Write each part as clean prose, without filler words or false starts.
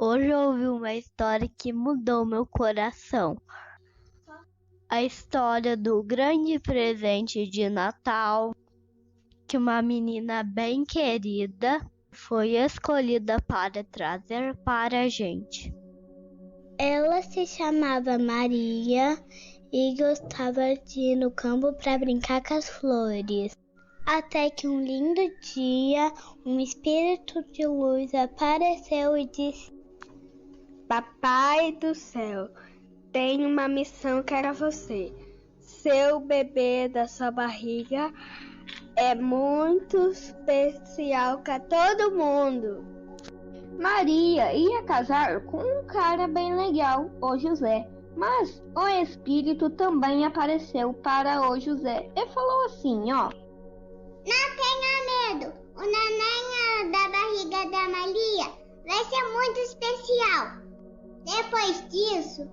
Hoje eu ouvi uma história que mudou meu coração. A história do grande presente de Natal, que uma menina bem querida foi escolhida para trazer para a gente. Ela se chamava Maria e gostava de ir no campo para brincar com as flores. Até que um lindo dia, um espírito de luz apareceu e disse: Papai do céu, tenho uma missão para você. Seu bebê da sua barriga é muito especial para todo mundo. Maria ia casar com um cara bem legal, o José. Mas o Espírito também apareceu para o José e falou assim, ó: Não tenha medo, o neném da barriga da Maria vai ser muito especial. Depois disso,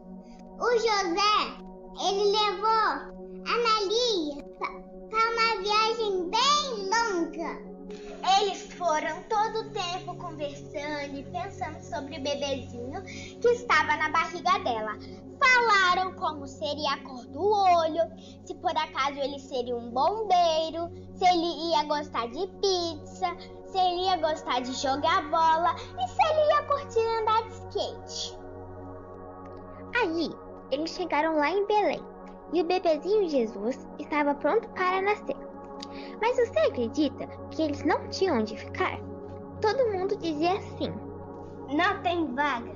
o José, ele levou a Maria para uma viagem bem longa. Eles foram todo o tempo conversando e pensando sobre o bebezinho que estava na barriga dela. Falaram como seria a cor do olho, se por acaso ele seria um bombeiro, se ele ia gostar de pizza, se ele ia gostar de jogar bola e se ele ia curtir andar de skate. Aí, eles chegaram lá em Belém e o bebezinho Jesus estava pronto para nascer. Mas você acredita que eles não tinham onde ficar? Todo mundo dizia assim: Não tem vaga,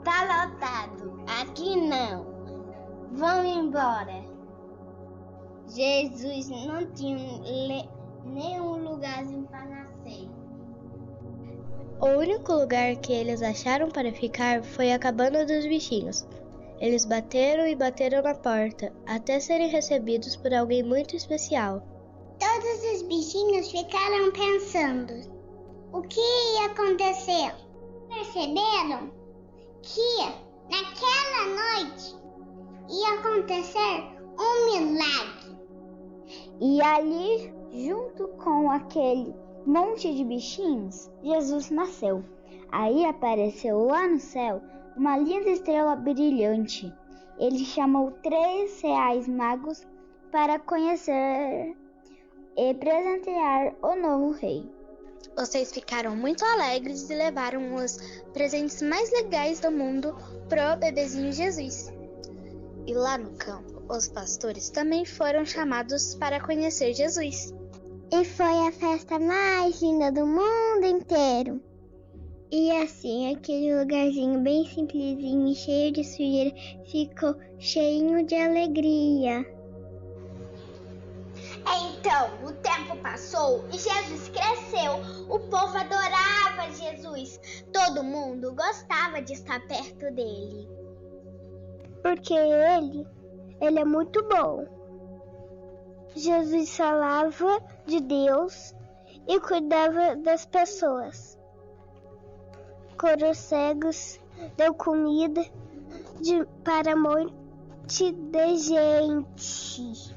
tá lotado, aqui não, vão embora. Jesus não tinha nenhum lugarzinho para nascer. O único lugar que eles acharam para ficar foi a cabana dos bichinhos. Eles bateram e bateram na porta, até serem recebidos por alguém muito especial. Todos os bichinhos ficaram pensando o que ia acontecer. Perceberam que naquela noite ia acontecer um milagre. E ali, junto com aquele monte de bichinhos, Jesus nasceu. Aí apareceu lá no céu uma linda estrela brilhante. Ele chamou 3 reais magos para conhecer e presentear o novo rei. Vocês ficaram muito alegres e levaram os presentes mais legais do mundo pro bebezinho Jesus. E lá no campo, os pastores também foram chamados para conhecer Jesus. E foi a festa mais linda do mundo inteiro. E assim, aquele lugarzinho bem simplesinho e cheio de sujeira ficou cheinho de alegria. Então, o tempo passou e Jesus cresceu. O povo adorava Jesus. Todo mundo gostava de estar perto dele. Porque ele é muito bom. Jesus falava de Deus e cuidava das pessoas. Curou cegos, deu comida para um monte de gente.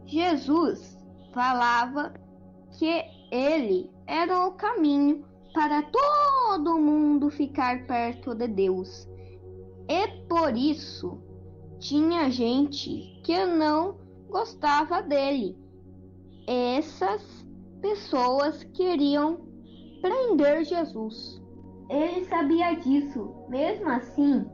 Jesus falava que ele era o caminho para todo mundo ficar perto de Deus. E por isso tinha gente que não gostava dele. Essas pessoas queriam prender Jesus. Ele sabia disso. Mesmo assim,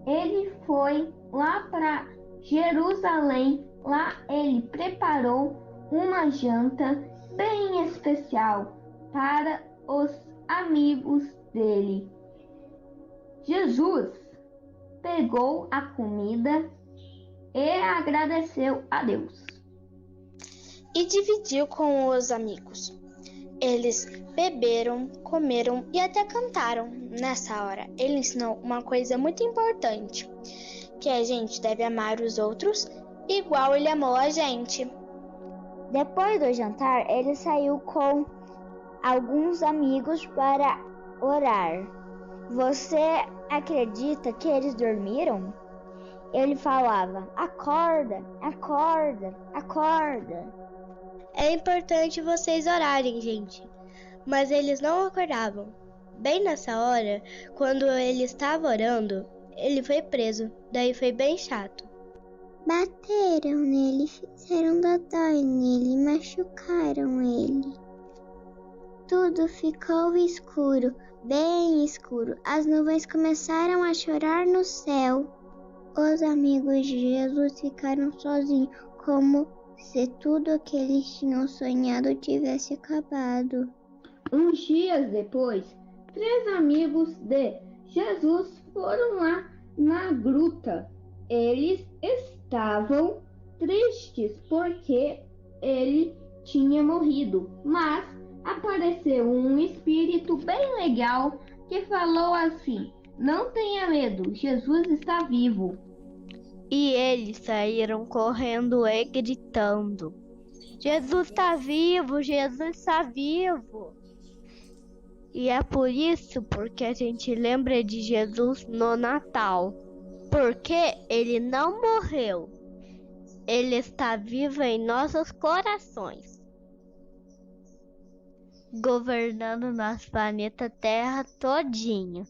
ele foi lá para Jerusalém. Lá ele preparou uma janta bem especial para os amigos dele. Jesus pegou a comida e agradeceu a Deus. E dividiu com os amigos. Eles beberam, comeram e até cantaram. Nessa hora, ele ensinou uma coisa muito importante, que a gente deve amar os outros igual ele amou a gente. Depois do jantar, ele saiu com alguns amigos para orar. Você acredita que eles dormiram? Ele falava: acorda, acorda, acorda. É importante vocês orarem, gente. Mas eles não acordavam. Bem nessa hora, quando ele estava orando, ele foi preso. Daí foi bem chato. Bateram nele, fizeram dodói nele, machucaram ele. Tudo ficou escuro, bem escuro. As nuvens começaram a chorar no céu. Os amigos de Jesus ficaram sozinhos, como se tudo o que eles tinham sonhado tivesse acabado. Uns dias depois, 3 amigos de Jesus foram lá na gruta. Eles estavam tristes porque ele tinha morrido, mas apareceu um espírito bem legal que falou assim: não tenha medo, Jesus está vivo. E eles saíram correndo e gritando: Jesus está vivo! Jesus está vivo! E é por isso porque a gente lembra de Jesus no Natal. Porque ele não morreu. Ele está vivo em nossos corações, governando nosso planeta Terra todinho.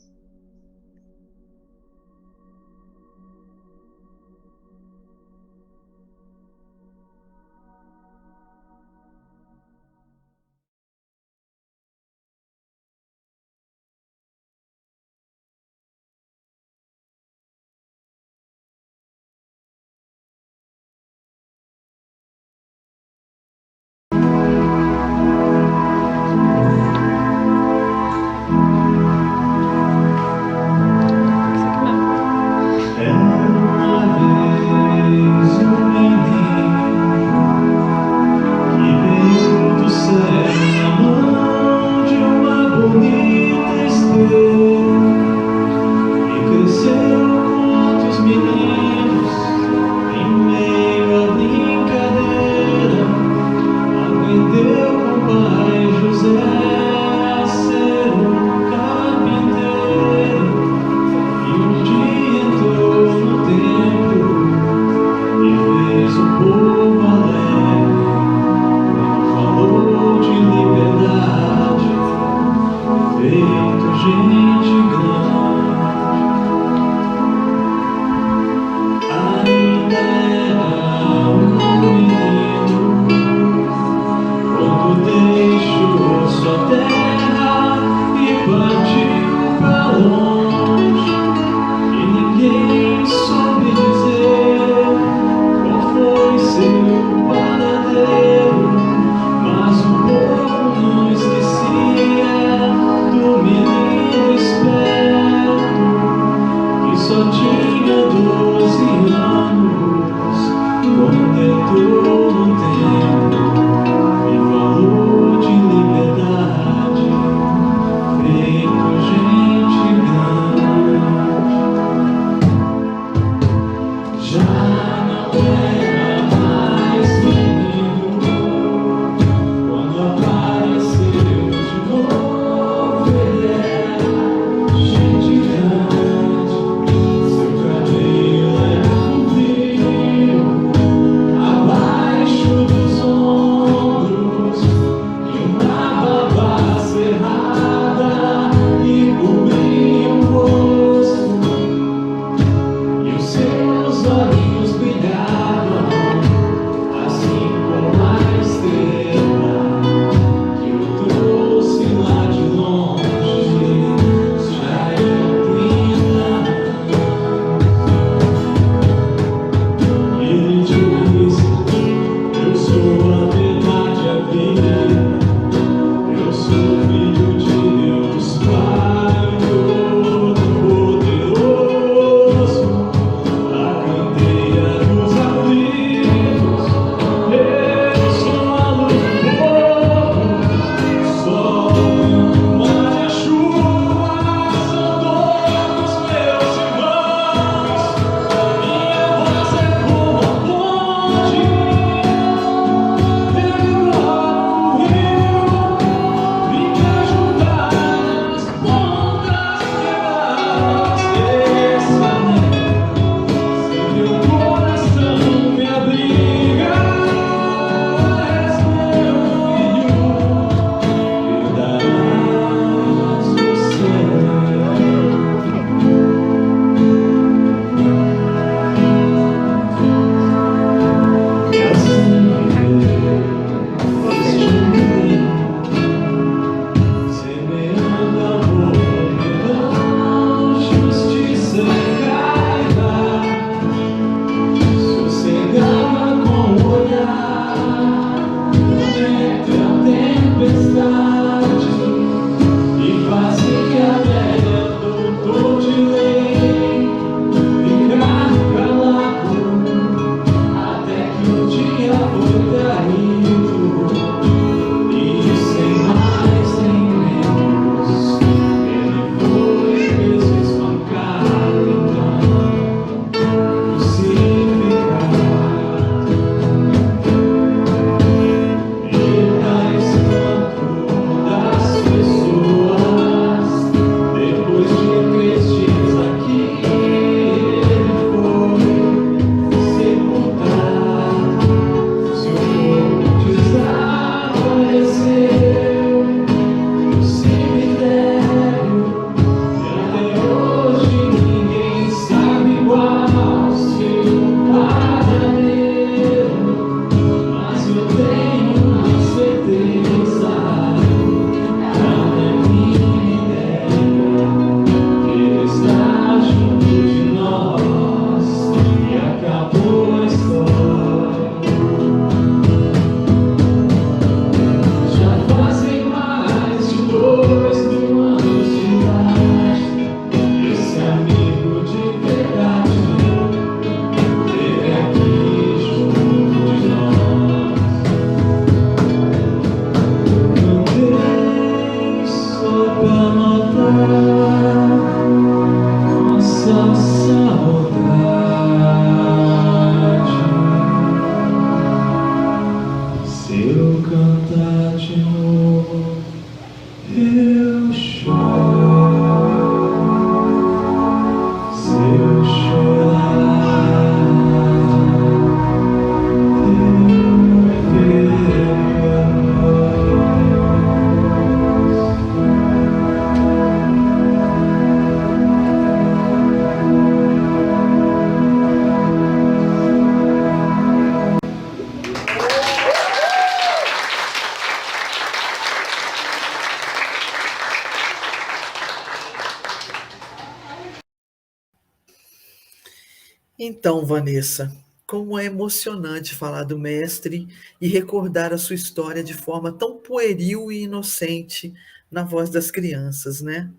Então, Vanessa, como é emocionante falar do mestre e recordar a sua história de forma tão pueril e inocente na voz das crianças, né?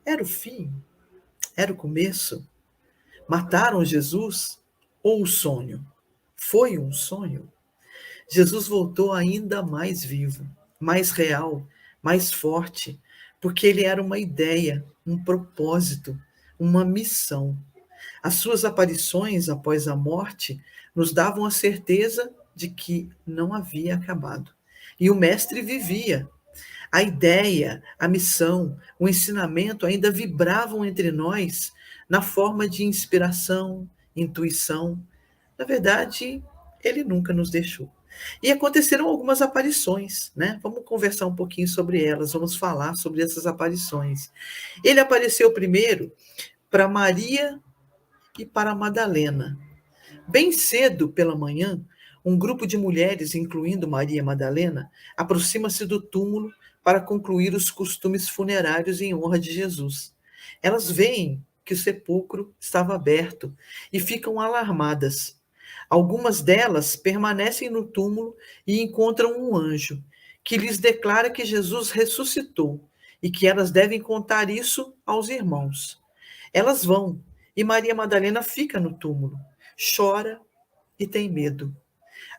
Era o fim? Era o começo? Mataram Jesus? Ou o sonho? Foi um sonho? Jesus voltou ainda mais vivo, mais real, mais forte, porque ele era uma ideia, um propósito, uma missão. As suas aparições após a morte nos davam a certeza de que não havia acabado. E o mestre vivia. A ideia, a missão, o ensinamento ainda vibravam entre nós na forma de inspiração, intuição. Na verdade, ele nunca nos deixou. E aconteceram algumas aparições, né? Vamos conversar um pouquinho sobre elas, vamos falar sobre essas aparições. Ele apareceu primeiro para Maria e para Madalena. Bem cedo pela manhã, um grupo de mulheres, incluindo Maria Madalena, aproxima-se do túmulo para concluir os costumes funerários em honra de Jesus. Elas veem que o sepulcro estava aberto e ficam alarmadas. Algumas delas permanecem no túmulo e encontram um anjo, que lhes declara que Jesus ressuscitou e que elas devem contar isso aos irmãos. Elas vão, e Maria Madalena fica no túmulo, chora e tem medo.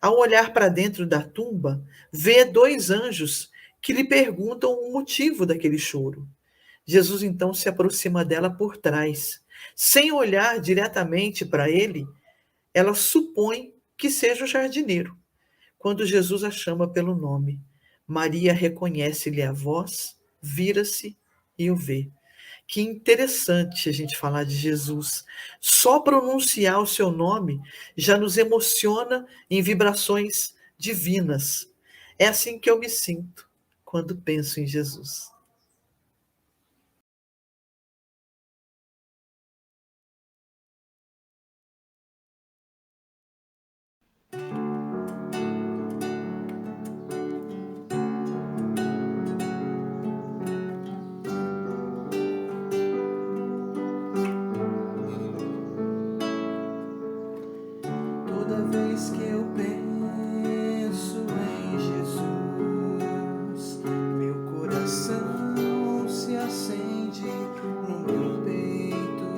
Ao olhar para dentro da tumba, vê dois anjos que lhe perguntam o motivo daquele choro. Jesus então se aproxima dela por trás. Sem olhar diretamente para ele, ela supõe que seja o jardineiro. Quando Jesus a chama pelo nome, Maria reconhece-lhe a voz, vira-se e o vê. Que interessante a gente falar de Jesus. Só pronunciar o seu nome já nos emociona em vibrações divinas. É assim que eu me sinto quando penso em Jesus. Toda vez que eu penso em Jesus, meu coração se acende no meu peito.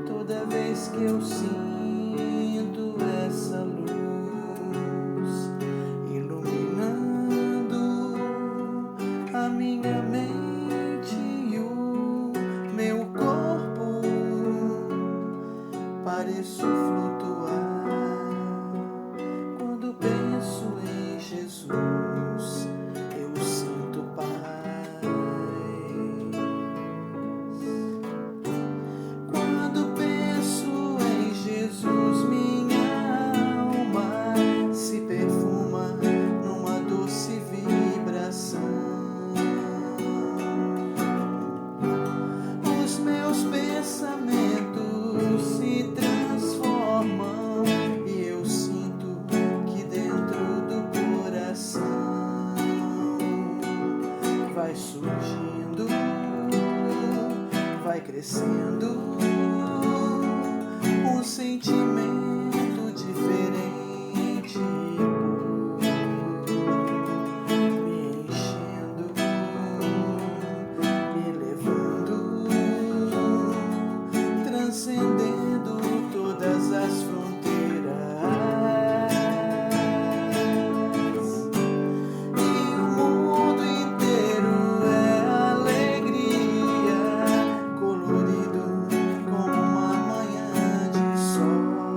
Toda vez que eu sinto essa luz iluminando a minha mente e o meu corpo, pareço flutuar. Quando penso em Jesus, eu sinto paz. Quando penso em Jesus, minha alma se perfuma numa doce vibração. Os meus pensamentos se transformam e eu sinto que dentro do coração vai surgindo, vai crescendo um sentimento diferente, me enchendo, me levando, transcendendo todas as fronteiras. E o mundo inteiro é alegria, colorido como uma manhã de sol.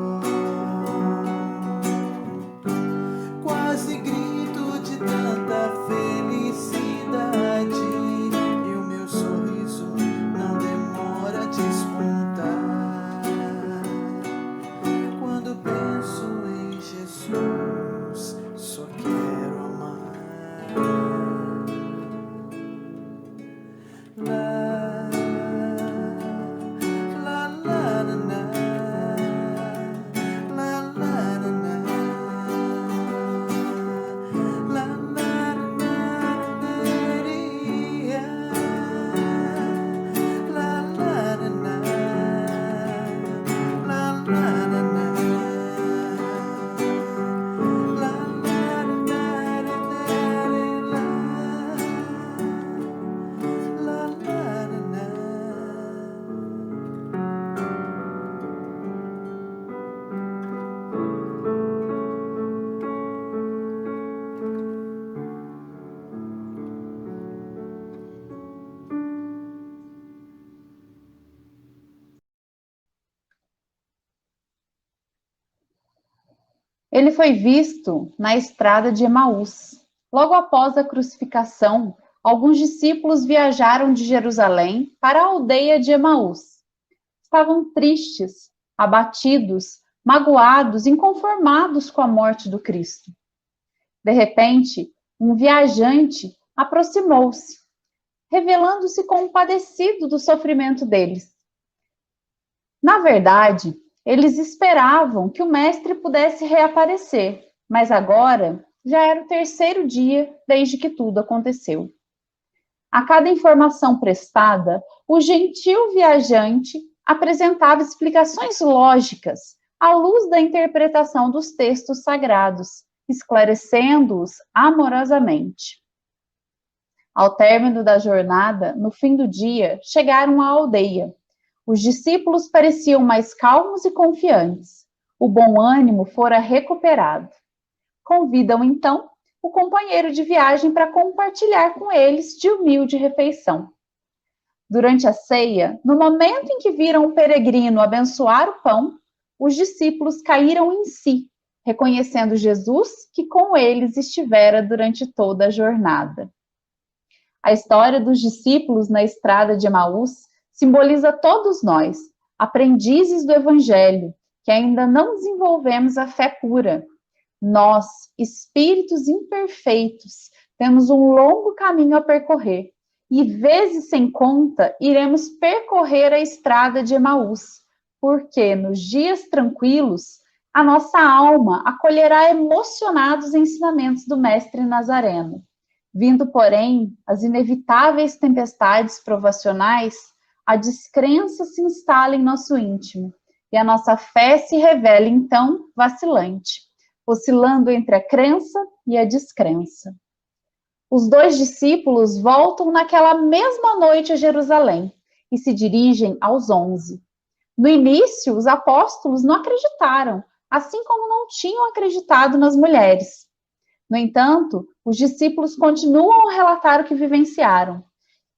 Ele foi visto na estrada de Emaús. Logo após a crucificação, alguns discípulos viajaram de Jerusalém para a aldeia de Emaús. Estavam tristes, abatidos, magoados, inconformados com a morte do Cristo. De repente, um viajante aproximou-se, revelando-se compadecido do sofrimento deles. Na verdade, eles esperavam que o mestre pudesse reaparecer, mas agora já era o terceiro dia desde que tudo aconteceu. A cada informação prestada, o gentil viajante apresentava explicações lógicas à luz da interpretação dos textos sagrados, esclarecendo-os amorosamente. Ao término da jornada, no fim do dia, chegaram à aldeia. Os discípulos pareciam mais calmos e confiantes. O bom ânimo fora recuperado. Convidam, então, o companheiro de viagem para compartilhar com eles de humilde refeição. Durante a ceia, no momento em que viram o peregrino abençoar o pão, os discípulos caíram em si, reconhecendo Jesus que com eles estivera durante toda a jornada. A história dos discípulos na estrada de Emaús simboliza todos nós, aprendizes do Evangelho, que ainda não desenvolvemos a fé pura. Nós, espíritos imperfeitos, temos um longo caminho a percorrer e, vezes sem conta, iremos percorrer a estrada de Emaús, porque nos dias tranquilos, a nossa alma acolherá emocionados os ensinamentos do Mestre Nazareno. Vindo, porém, as inevitáveis tempestades provacionais, a descrença se instala em nosso íntimo e a nossa fé se revela, então, vacilante, oscilando entre a crença e a descrença. Os dois discípulos voltam naquela mesma noite a Jerusalém e se dirigem aos 11. No início, os apóstolos não acreditaram, assim como não tinham acreditado nas mulheres. No entanto, os discípulos continuam a relatar o que vivenciaram.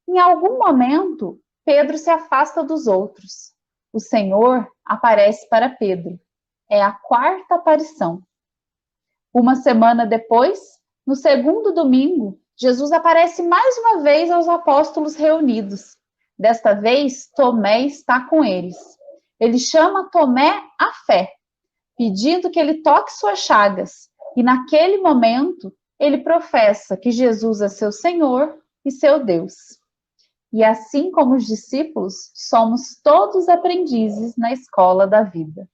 Em algum momento, Pedro se afasta dos outros. O Senhor aparece para Pedro. É a quarta aparição. Uma semana depois, no segundo domingo, Jesus aparece mais uma vez aos apóstolos reunidos. Desta vez, Tomé está com eles. Ele chama Tomé à fé, pedindo que ele toque suas chagas. E naquele momento, ele professa que Jesus é seu Senhor e seu Deus. E assim como os discípulos, somos todos aprendizes na escola da vida.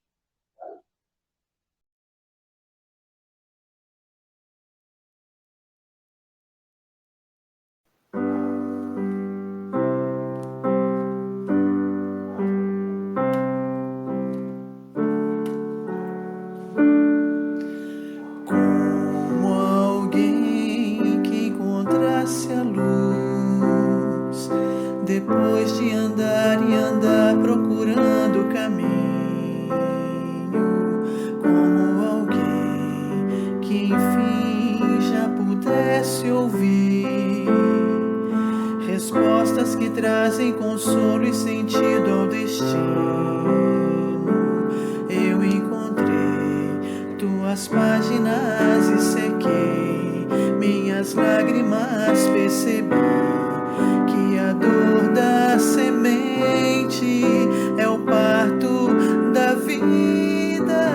Como alguém que encontrasse a luz, depois de andar e andar procurando o caminho. Como alguém que enfim já pudesse ouvir respostas que trazem consolo e sentido ao destino. Eu encontrei tuas páginas e sequei minhas lágrimas, percebi que a dor da semente é o parto da vida.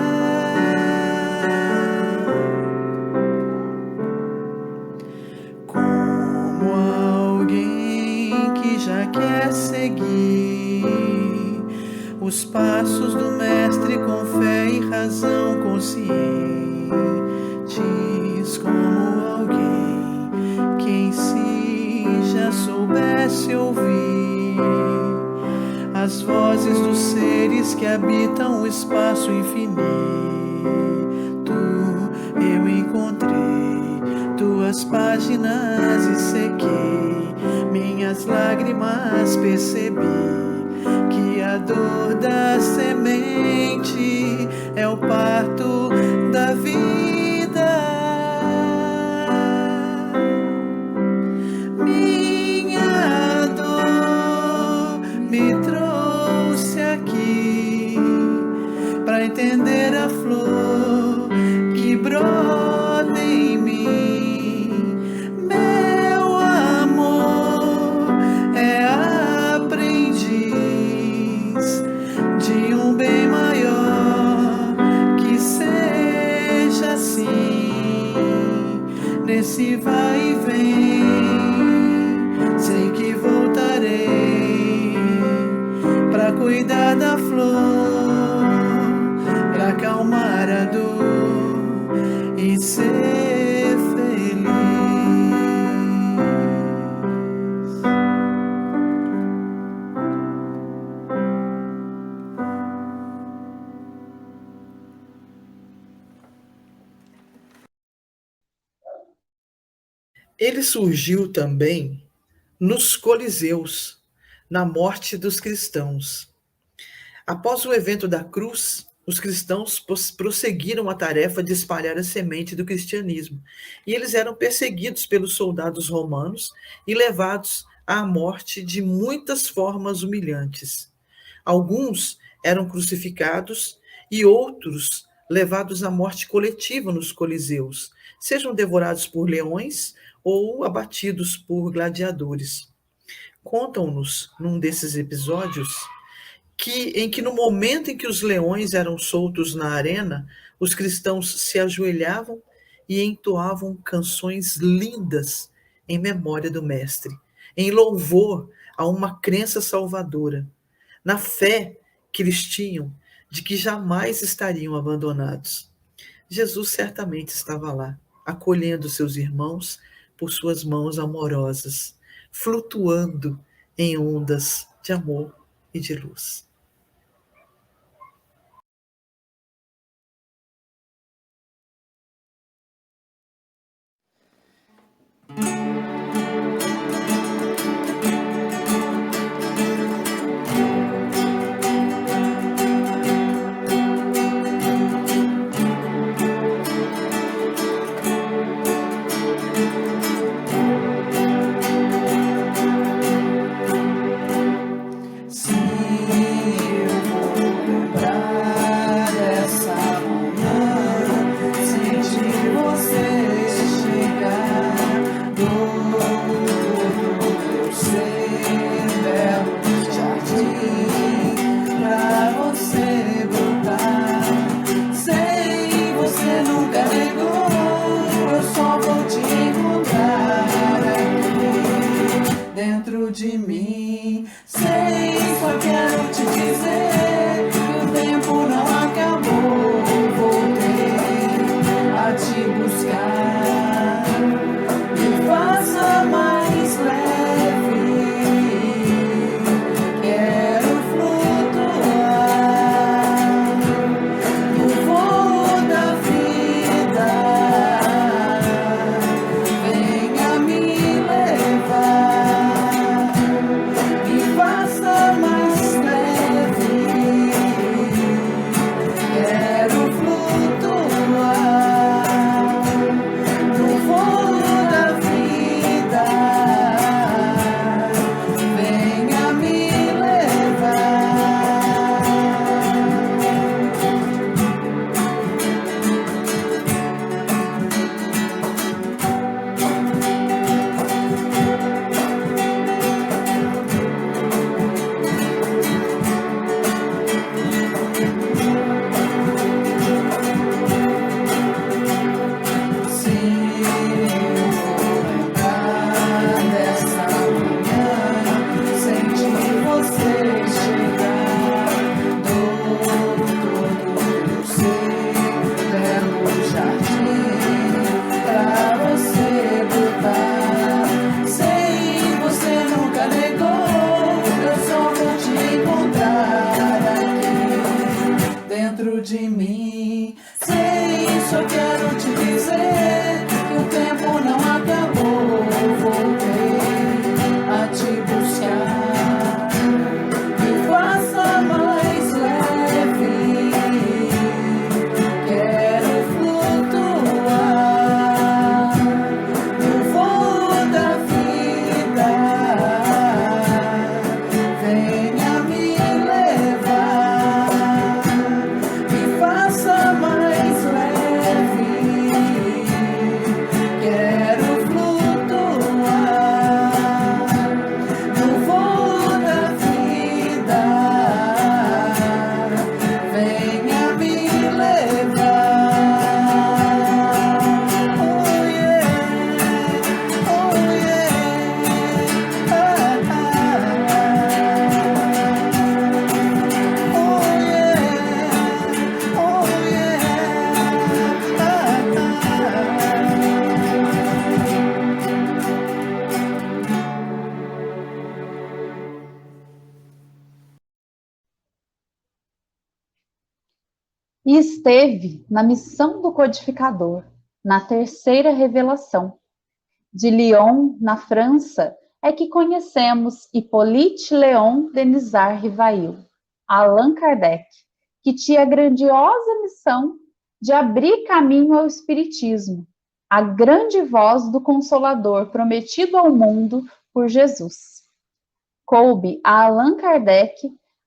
Como alguém que já quer seguir os passos do Mestre com fé e razão conscientes, como alguém que em si já soubesse ouvir as vozes dos seres que habitam o espaço infinito. Eu encontrei tuas páginas e sequei minhas lágrimas, percebi que a dor da semente é o parto da vida. Minha dor me trouxe aqui para entender a flor que cuidar da flor, pra acalmar a dor e ser feliz. Ele surgiu também nos Coliseus, na morte dos cristãos. Após o evento da cruz, os cristãos prosseguiram a tarefa de espalhar a semente do cristianismo, e eles eram perseguidos pelos soldados romanos e levados à morte de muitas formas humilhantes. Alguns eram crucificados e outros levados à morte coletiva nos Coliseus, sejam devorados por leões ou abatidos por gladiadores. Contam-nos, num desses episódios, em que no momento em que os leões eram soltos na arena, os cristãos se ajoelhavam e entoavam canções lindas em memória do Mestre, em louvor a uma crença salvadora, na fé que eles tinham de que jamais estariam abandonados. Jesus certamente estava lá, acolhendo seus irmãos por suas mãos amorosas, flutuando em ondas de amor e de luz. Dentro de mim, sei, só quero te dizer que o tempo não acabou. Voltei a te buscar, me faça mais leve. Quero flutuar no voo da vida. Venha me levar. e esteve na missão do codificador, na terceira revelação. De Lyon, na França, é que conhecemos Hippolyte Léon Denisard Rivail, Allan Kardec, que tinha a grandiosa missão de abrir caminho ao Espiritismo, a grande voz do Consolador prometido ao mundo por Jesus. Coube a Allan Kardec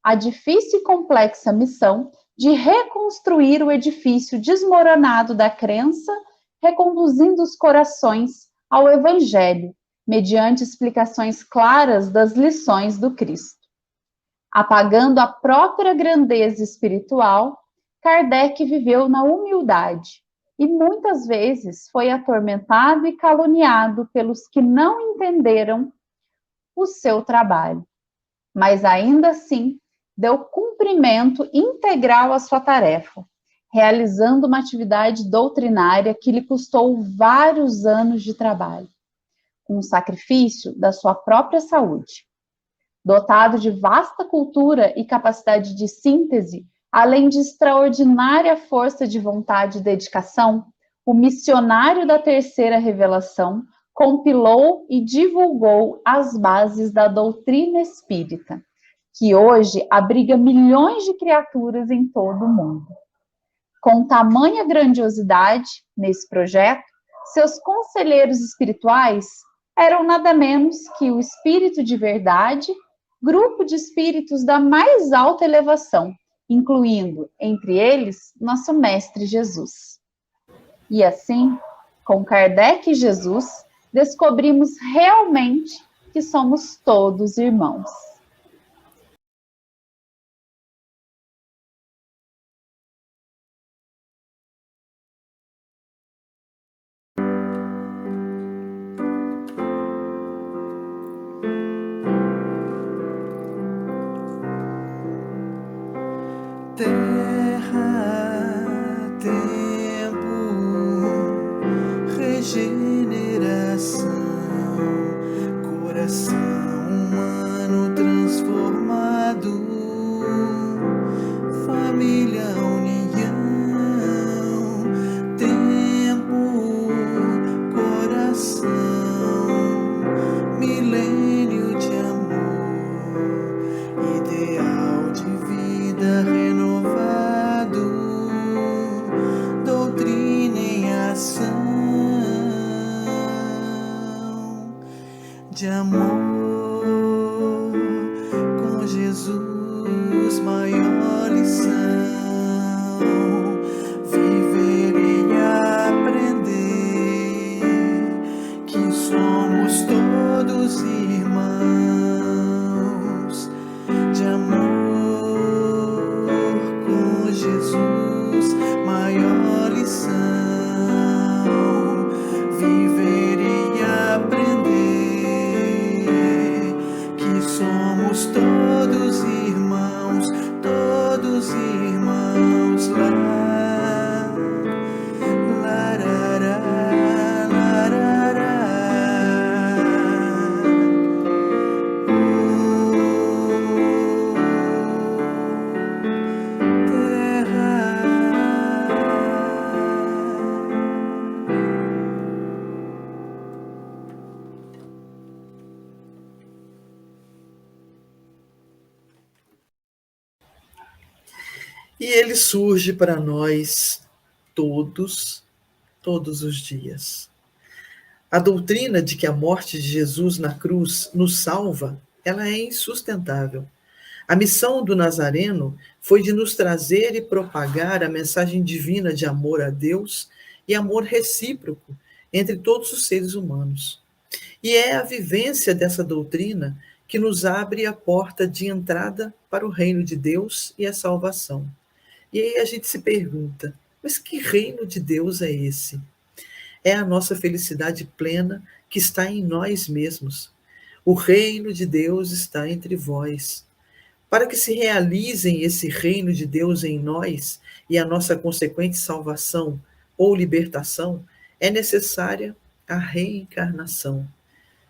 a difícil e complexa missão de reconstruir o edifício desmoronado da crença, reconduzindo os corações ao Evangelho, mediante explicações claras das lições do Cristo. Apagando a própria grandeza espiritual, Kardec viveu na humildade e muitas vezes foi atormentado e caluniado pelos que não entenderam o seu trabalho. Mas ainda assim, deu cumprimento integral à sua tarefa, realizando uma atividade doutrinária que lhe custou vários anos de trabalho, com o sacrifício da sua própria saúde. Dotado de vasta cultura e capacidade de síntese, além de extraordinária força de vontade e dedicação, o missionário da terceira revelação compilou e divulgou as bases da doutrina espírita, que hoje abriga milhões de criaturas em todo o mundo. Com tamanha grandiosidade nesse projeto, seus conselheiros espirituais eram nada menos que o Espírito de Verdade, grupo de espíritos da mais alta elevação, incluindo, entre eles, nosso Mestre Jesus. E assim, com Kardec e Jesus, descobrimos realmente que somos todos irmãos. Terra, tempo, regeneração, coração humano transformado, família, união, tempo, coração, milênio de amor, ideal de vida renovado, doutrina em ação, de amor com Jesus, maior lição, viver e aprender que somos todos irmãos, de amor com Jesus, maior lição, viver e aprender que somos todos irmãos, lá, larará, larará. E ele surge para nós todos os dias. A doutrina de que a morte de Jesus na cruz nos salva, ela é insustentável. A missão do Nazareno foi de nos trazer e propagar a mensagem divina de amor a Deus e amor recíproco entre todos os seres humanos. E é a vivência dessa doutrina que nos abre a porta de entrada para o reino de Deus e a salvação. E aí a gente se pergunta, mas que reino de Deus é esse? É a nossa felicidade plena que está em nós mesmos. O reino de Deus está entre vós. Para que se realizem esse reino de Deus em nós e a nossa consequente salvação ou libertação, é necessária a reencarnação.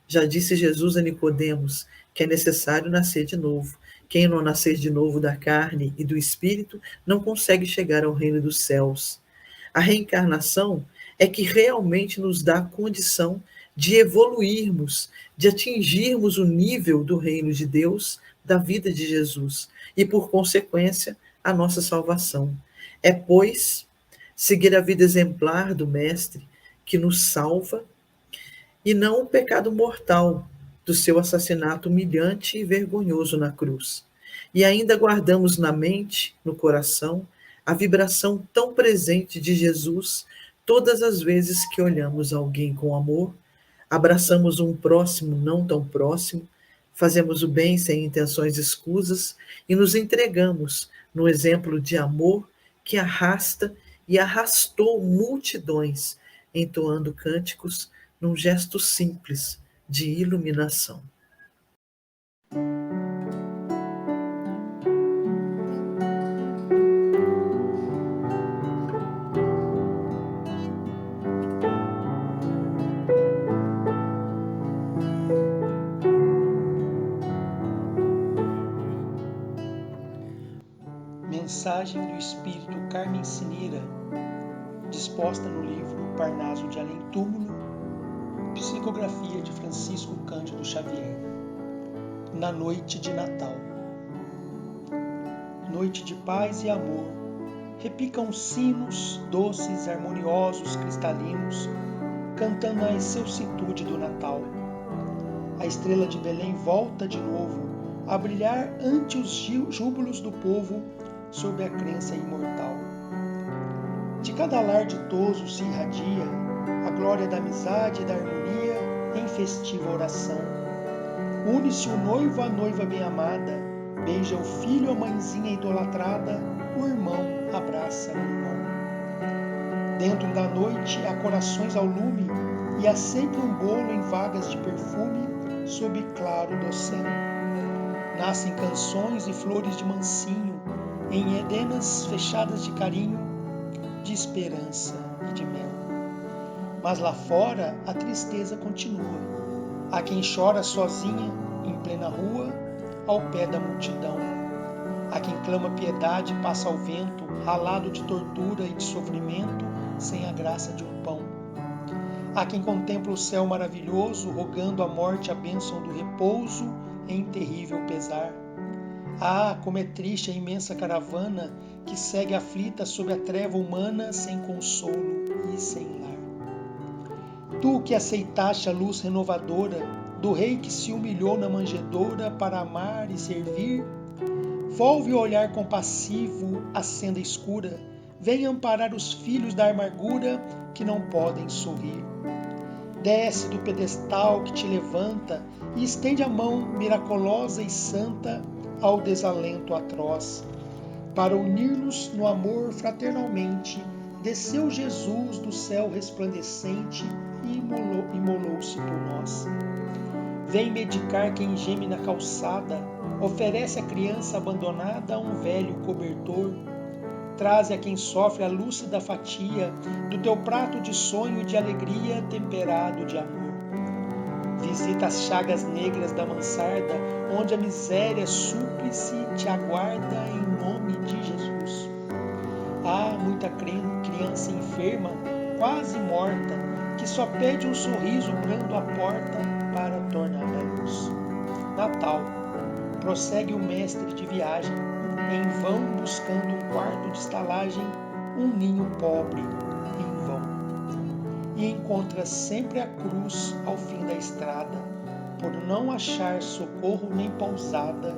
Já disse Jesus a Nicodemos que é necessário nascer de novo. Quem não nascer de novo da carne e do espírito não consegue chegar ao reino dos céus. A reencarnação é que realmente nos dá a condição de evoluirmos, de atingirmos o nível do reino de Deus, da vida de Jesus, e por consequência, a nossa salvação. É, pois, seguir a vida exemplar do Mestre que nos salva e não o pecado mortal do seu assassinato humilhante e vergonhoso na cruz. E ainda guardamos na mente, no coração, a vibração tão presente de Jesus todas as vezes que olhamos alguém com amor, abraçamos um próximo não tão próximo, fazemos o bem sem intenções escusas e nos entregamos no exemplo de amor que arrasta e arrastou multidões, entoando cânticos num gesto simples de iluminação. Mensagem do Espírito Carmen Cineira, disposta no livro Parnaso de Além Túmulo, psicografia de Francisco Cândido Xavier. Na noite de Natal. Noite de paz e amor, repicam sinos doces, harmoniosos, cristalinos, cantando a excelsitude do Natal. A estrela de Belém volta de novo a brilhar ante os júbilos do povo, sob a crença imortal. De cada lar ditoso se irradia a glória da amizade e da harmonia em festiva oração. Une-se o noivo à noiva bem-amada, beija o filho a mãezinha idolatrada, o irmão abraça o irmão. Dentro da noite há corações ao lume e há sempre um bolo em vagas de perfume sob claro dossel. Nascem canções e flores de mansinho em edenas fechadas de carinho, de esperança e de mel. Mas lá fora a tristeza continua. Há quem chora sozinha em plena rua, ao pé da multidão. Há quem clama piedade e passa ao vento, ralado de tortura e de sofrimento, sem a graça de um pão. Há quem contempla o céu maravilhoso, rogando à morte a bênção do repouso em terrível pesar. Ah, como é triste a imensa caravana que segue aflita sob a treva humana, sem consolo e sem lar. Tu que aceitaste a luz renovadora do rei que se humilhou na manjedoura para amar e servir, volve o olhar compassivo à senda escura, vem amparar os filhos da amargura que não podem sorrir. Desce do pedestal que te levanta e estende a mão miraculosa e santa ao desalento atroz. Para unir-nos no amor fraternalmente, desceu Jesus do céu resplandecente e imolou-se por nós. Vem medicar quem geme na calçada, oferece à criança abandonada um velho cobertor. Traze a quem sofre a lúcida fatia do teu prato de sonho e de alegria temperado de amor. Visita as chagas negras da mansarda, onde a miséria súplice te aguarda em nome de Jesus. Há muita criança enferma, quase morta, que só pede um sorriso brando à porta para tornar a luz. Natal. Prossegue o mestre de viagem, em vão buscando um quarto de estalagem, um ninho pobre, em vão. E encontra sempre a cruz ao fim da estrada, por não achar socorro nem pousada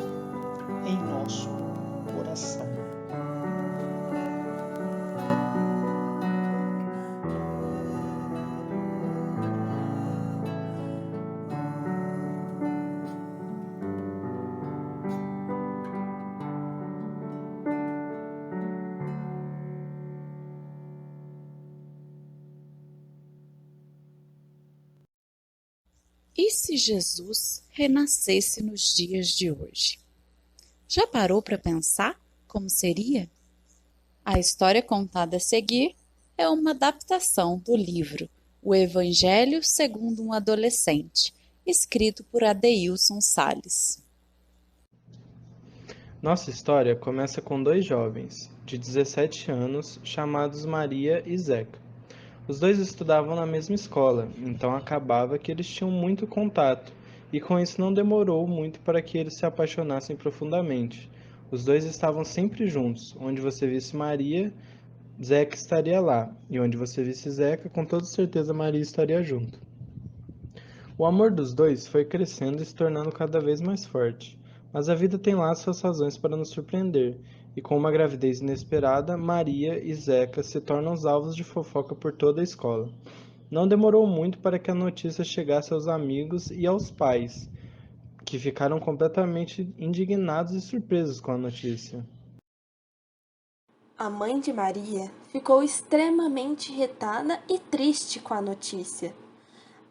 em nosso coração. E se Jesus renascesse nos dias de hoje? Já parou para pensar como seria? A história contada a seguir é uma adaptação do livro O Evangelho segundo um Adolescente, escrito por Adeilson Sales. Nossa história começa com dois jovens, de 17 anos, chamados Maria e Zeca. Os dois estudavam na mesma escola, então acabava que eles tinham muito contato, e com isso não demorou muito para que eles se apaixonassem profundamente. Os dois estavam sempre juntos, onde você visse Maria, Zeca estaria lá, e onde você visse Zeca, com toda certeza Maria estaria junto. O amor dos dois foi crescendo e se tornando cada vez mais forte. Mas a vida tem lá suas razões para nos surpreender, e com uma gravidez inesperada, Maria e Zeca se tornam os alvos de fofoca por toda a escola. Não demorou muito para que a notícia chegasse aos amigos e aos pais, que ficaram completamente indignados e surpresos com a notícia. A mãe de Maria ficou extremamente irritada e triste com a notícia.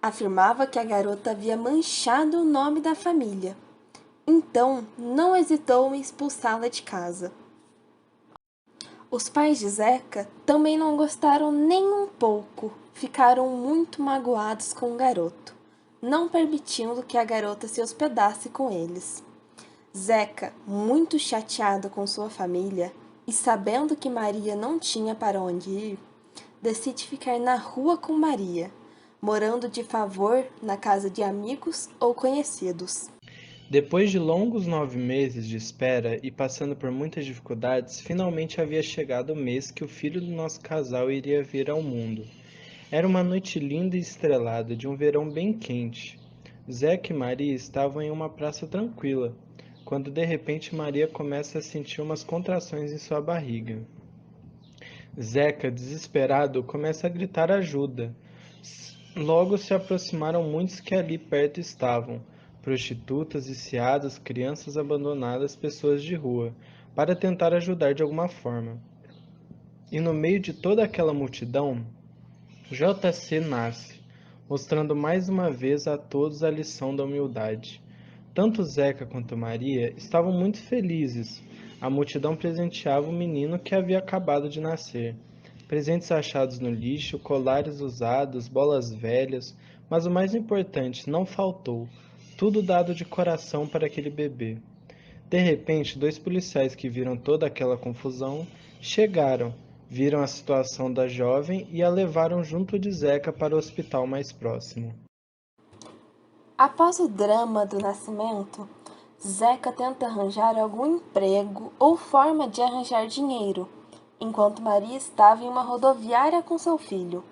Afirmava que a garota havia manchado o nome da família. Então, não hesitou em expulsá-la de casa. Os pais de Zeca também não gostaram nem um pouco, ficaram muito magoados com o garoto, não permitindo que a garota se hospedasse com eles. Zeca, muito chateado com sua família e sabendo que Maria não tinha para onde ir, decide ficar na rua com Maria, morando de favor na casa de amigos ou conhecidos. Depois de longos 9 meses de espera e passando por muitas dificuldades, finalmente havia chegado o mês que o filho do nosso casal iria vir ao mundo. Era uma noite linda e estrelada, de um verão bem quente. Zeca e Maria estavam em uma praça tranquila, quando de repente Maria começa a sentir umas contrações em sua barriga. Zeca, desesperado, começa a gritar ajuda. Logo se aproximaram muitos que ali perto estavam, prostitutas, viciadas, crianças abandonadas, pessoas de rua, para tentar ajudar de alguma forma. E no meio de toda aquela multidão, JC nasce, mostrando mais uma vez a todos a lição da humildade. Tanto Zeca quanto Maria estavam muito felizes. A multidão presenteava o menino que havia acabado de nascer. Presentes achados no lixo, colares usados, bolas velhas, mas o mais importante, não faltou. Tudo dado de coração para aquele bebê. De repente, 2 policiais que viram toda aquela confusão chegaram, viram a situação da jovem e a levaram junto de Zeca para o hospital mais próximo. Após o drama do nascimento, Zeca tenta arranjar algum emprego ou forma de arranjar dinheiro, enquanto Maria estava em uma rodoviária com seu filho.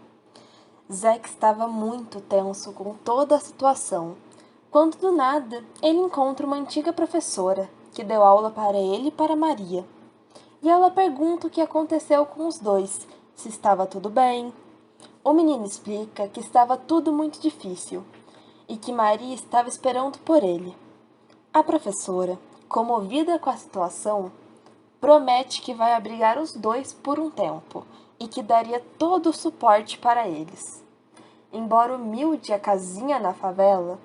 Zeca estava muito tenso com toda a situação, quando do nada ele encontra uma antiga professora que deu aula para ele e para Maria. E ela pergunta o que aconteceu com os dois, se estava tudo bem. O menino explica que estava tudo muito difícil e que Maria estava esperando por ele. A professora, comovida com a situação, promete que vai abrigar os dois por um tempo e que daria todo o suporte para eles. Embora humilde a casinha na favela,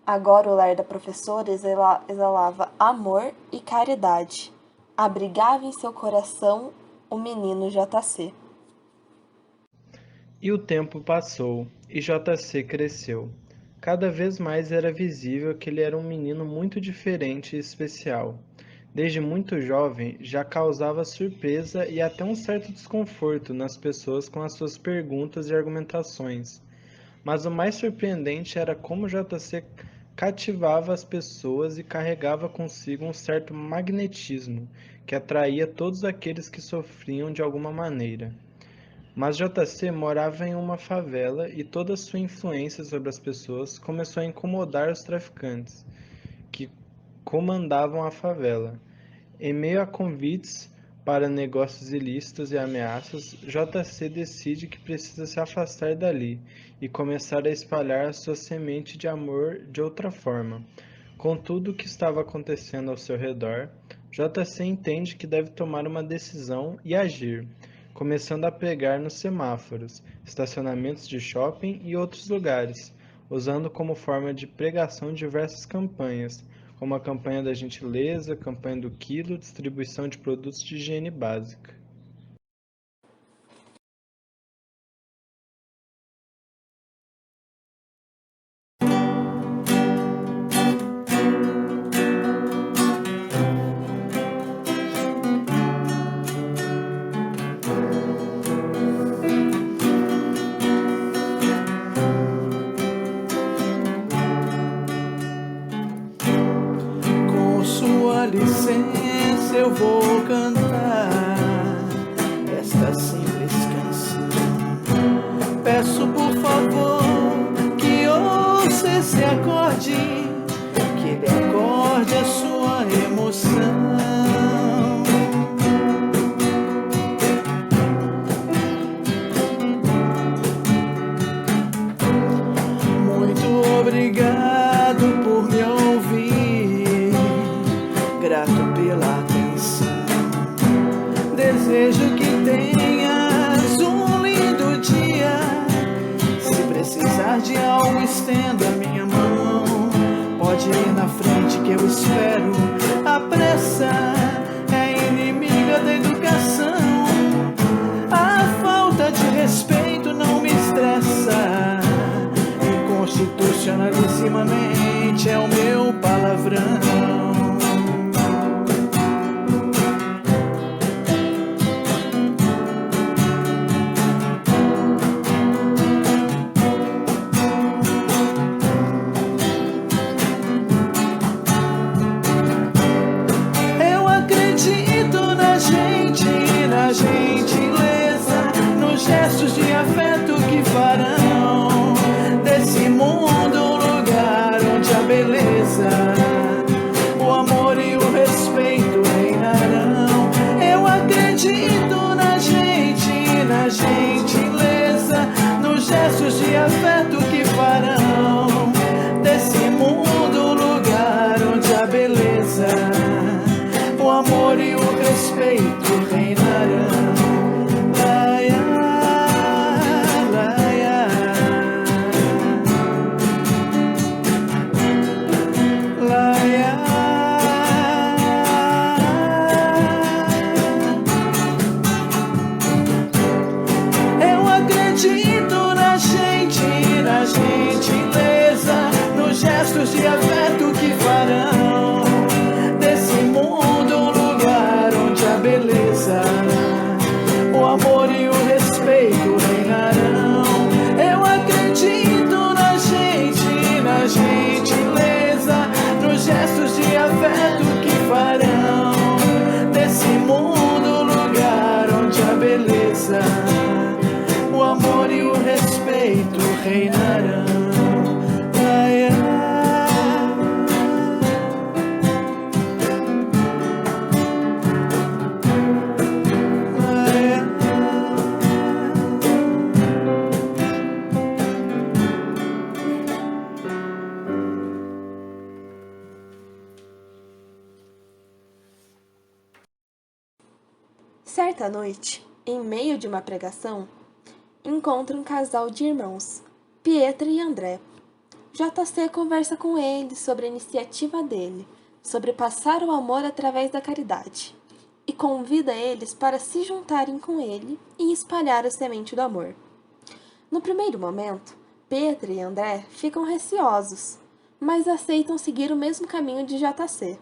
agora o lar da professora exalava amor e caridade. Abrigava em seu coração o menino JC. E o tempo passou, e JC cresceu. Cada vez mais era visível que ele era um menino muito diferente e especial. Desde muito jovem, já causava surpresa e até um certo desconforto nas pessoas com as suas perguntas e argumentações. Mas o mais surpreendente era como JC cativava as pessoas e carregava consigo um certo magnetismo que atraía todos aqueles que sofriam de alguma maneira. Mas JC morava em uma favela e toda sua influência sobre as pessoas começou a incomodar os traficantes que comandavam a favela. Em meio a convites para negócios ilícitos e ameaças, JC decide que precisa se afastar dali e começar a espalhar a sua semente de amor de outra forma. Com tudo o que estava acontecendo ao seu redor, JC entende que deve tomar uma decisão e agir, começando a pregar nos semáforos, estacionamentos de shopping e outros lugares, usando como forma de pregação diversas campanhas, como a campanha da gentileza, campanha do quilo, distribuição de produtos de higiene básica. licença, eu vou cantar esta simples canção. Peço por favor que ouça esse acorde, que ele acorde a sua emoção. Obrigado por me ouvir, grato pela atenção. Desejo que tenhas um lindo dia. Se precisar de algo, estenda a minha mão. Pode ir na frente que eu espero. A pressa é inimiga da educação. A falta de respeito não me estressa. Constitucionalissimamente é o meu palavrão. Eu acredito na gente, na gentileza, nos gestos de afeto que farão desse mundo um lugar onde a beleza, o amor e o respeito reinarão. Eu acredito na gente, na gentileza, nos gestos de afeto que farão desse mundo um lugar onde a beleza, o amor e o respeito reinarão. De afeto que farão desse mundo um lugar onde a beleza, o amor e o respeito reinarão. Eu acredito na gente, na gentileza, nos gestos de afeto que farão desse mundo um lugar onde a beleza, o amor e o respeito reinarão. Certa noite, em meio de uma pregação, encontra um casal de irmãos, Pietro e André. JC conversa com eles sobre a iniciativa dele, sobre passar o amor através da caridade, e convida eles para se juntarem com ele e espalhar a semente do amor. No primeiro momento, Pietro e André ficam receosos, mas aceitam seguir o mesmo caminho de JC.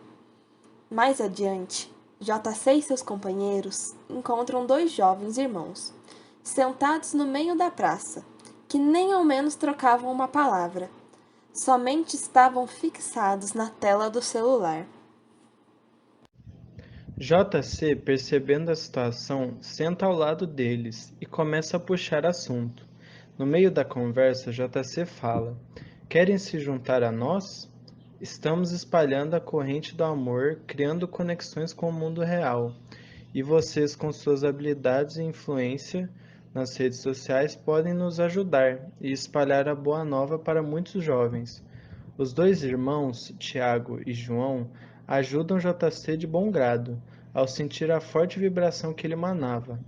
Mais adiante, JC e seus companheiros encontram dois jovens irmãos, sentados no meio da praça, que nem ao menos trocavam uma palavra, somente estavam fixados na tela do celular. JC, percebendo a situação, senta ao lado deles e começa a puxar assunto. No meio da conversa, JC fala: "Querem se juntar a nós? Estamos espalhando a corrente do amor, criando conexões com o mundo real. E vocês, com suas habilidades e influência nas redes sociais, podem nos ajudar e espalhar a boa nova para muitos jovens." Os dois irmãos, Tiago e João, ajudam JC de bom grado, ao sentir a forte vibração que ele emanava.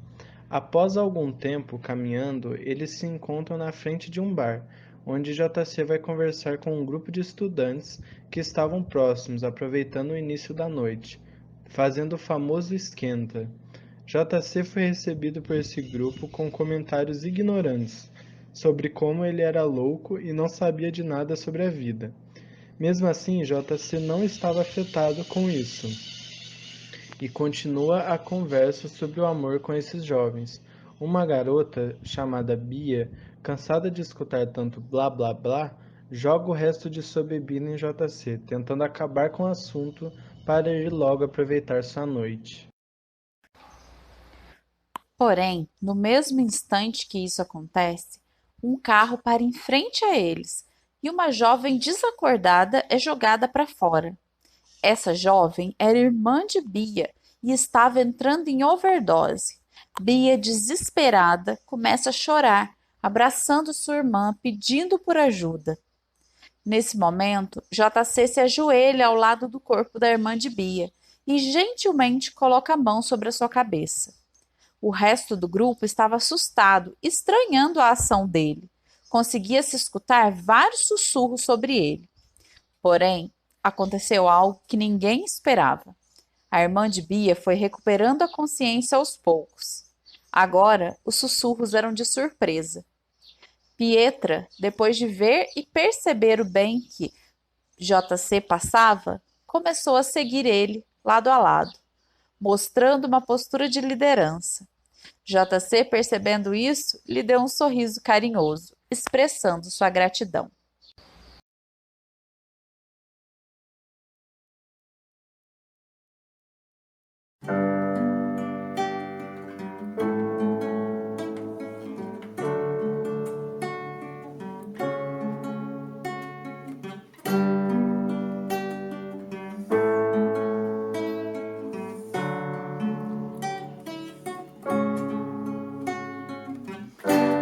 Após algum tempo caminhando, eles se encontram na frente de um bar, onde JC vai conversar com um grupo de estudantes que estavam próximos, aproveitando o início da noite, fazendo o famoso esquenta. JC foi recebido por esse grupo com comentários ignorantes sobre como ele era louco e não sabia de nada sobre a vida. Mesmo assim, JC não estava afetado com isso e continua a conversa sobre o amor com esses jovens. Uma garota chamada Bia, cansada de escutar tanto blá blá blá, joga o resto de sua bebida em JC, tentando acabar com o assunto para ir logo aproveitar sua noite. Porém, no mesmo instante que isso acontece, um carro para em frente a eles e uma jovem desacordada é jogada para fora. Essa jovem era irmã de Bia e estava entrando em overdose. Bia, desesperada, começa a chorar, abraçando sua irmã, pedindo por ajuda. Nesse momento, JC se ajoelha ao lado do corpo da irmã de Bia e gentilmente coloca a mão sobre a sua cabeça. O resto do grupo estava assustado, estranhando a ação dele. Conseguia-se escutar vários sussurros sobre ele. Porém, aconteceu algo que ninguém esperava. A irmã de Bia foi recuperando a consciência aos poucos. Agora, os sussurros eram de surpresa. Pietra, depois de ver e perceber o bem que JC passava, começou a seguir ele lado a lado, mostrando uma postura de liderança. JC, percebendo isso, lhe deu um sorriso carinhoso, expressando sua gratidão.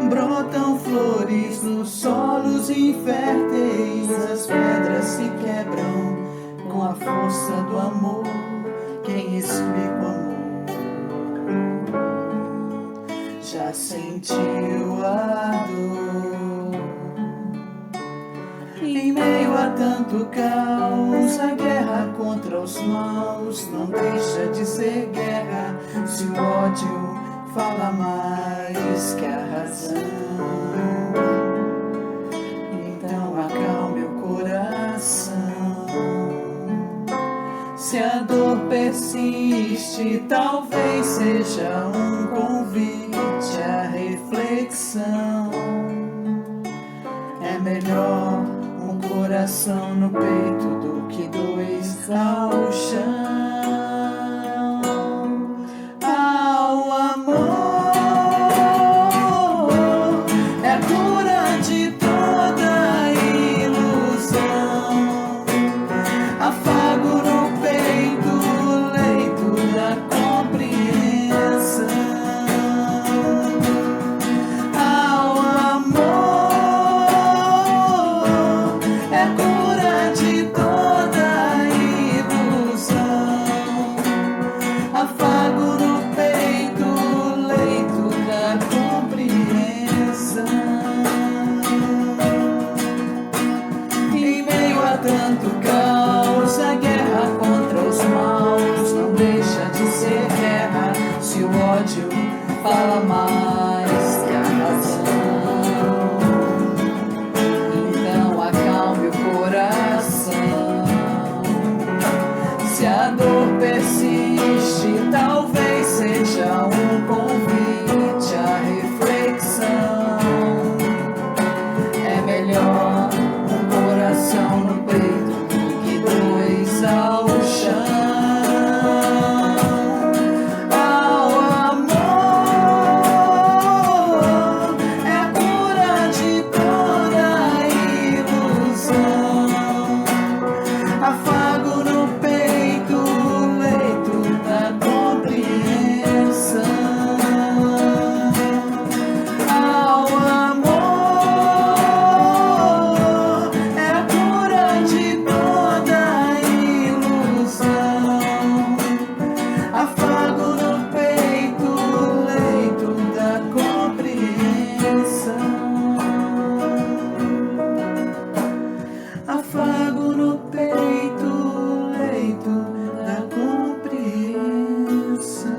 Brotam flores nos solos inférteis, as pedras se quebram com a força do amor. Quem explica o amor já sentiu a dor. Em meio a tanto caos, a guerra contra os maus não deixa de ser guerra se o ódio fala mais que a razão. Então acalme o coração. Se a dor persiste, talvez seja um convite à reflexão. É melhor um coração no peito do que dois ao chão. Fala mais que a razão. Então acalme o coração. Se a dor persiste, talvez seja um convite à reflexão. É melhor um coração no peito do que dois ao chão. Afago no peito, leito da compreensão.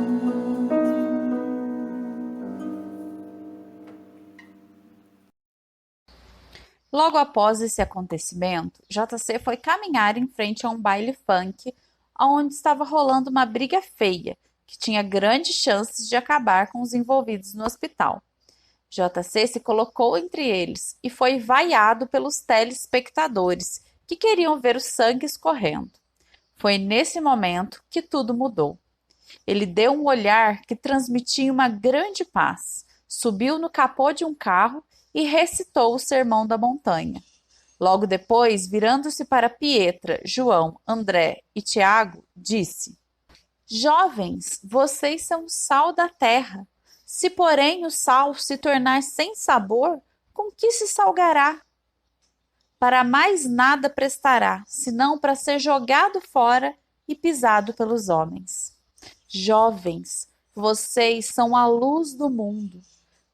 Logo após esse acontecimento, JC foi caminhar em frente a um baile funk, onde estava rolando uma briga feia, que tinha grandes chances de acabar com os envolvidos no hospital. JC se colocou entre eles e foi vaiado pelos telespectadores que queriam ver o sangue escorrendo. Foi nesse momento que tudo mudou. Ele deu um olhar que transmitia uma grande paz, subiu no capô de um carro e recitou o Sermão da Montanha. Logo depois, virando-se para Pietra, João, André e Tiago, disse: Jovens, vocês são o sal da terra. Se, porém, o sal se tornar sem sabor, com que se salgará? Para mais nada prestará, senão para ser jogado fora e pisado pelos homens. Jovens, vocês são a luz do mundo.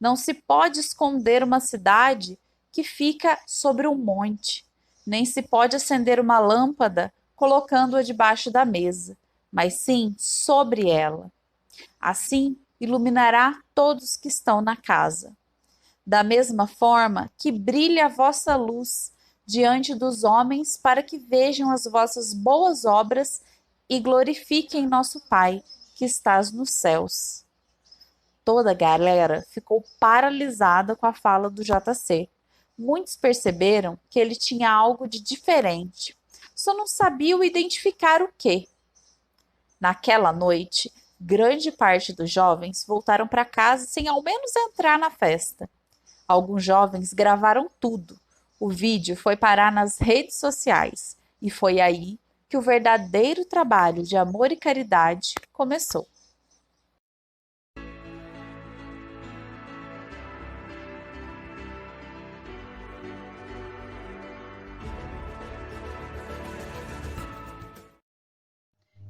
Não se pode esconder uma cidade que fica sobre um monte, nem se pode acender uma lâmpada colocando-a debaixo da mesa, mas sim sobre ela. Assim iluminará todos que estão na casa. Da mesma forma que brilhe a vossa luz diante dos homens, para que vejam as vossas boas obras e glorifiquem nosso Pai, que estás nos céus. Toda a galera ficou paralisada com a fala do JC. Muitos perceberam que ele tinha algo de diferente, só não sabiam identificar o quê. Naquela noite, grande parte dos jovens voltaram para casa sem ao menos entrar na festa. Alguns jovens gravaram tudo. O vídeo foi parar nas redes sociais e foi aí que o verdadeiro trabalho de amor e caridade começou.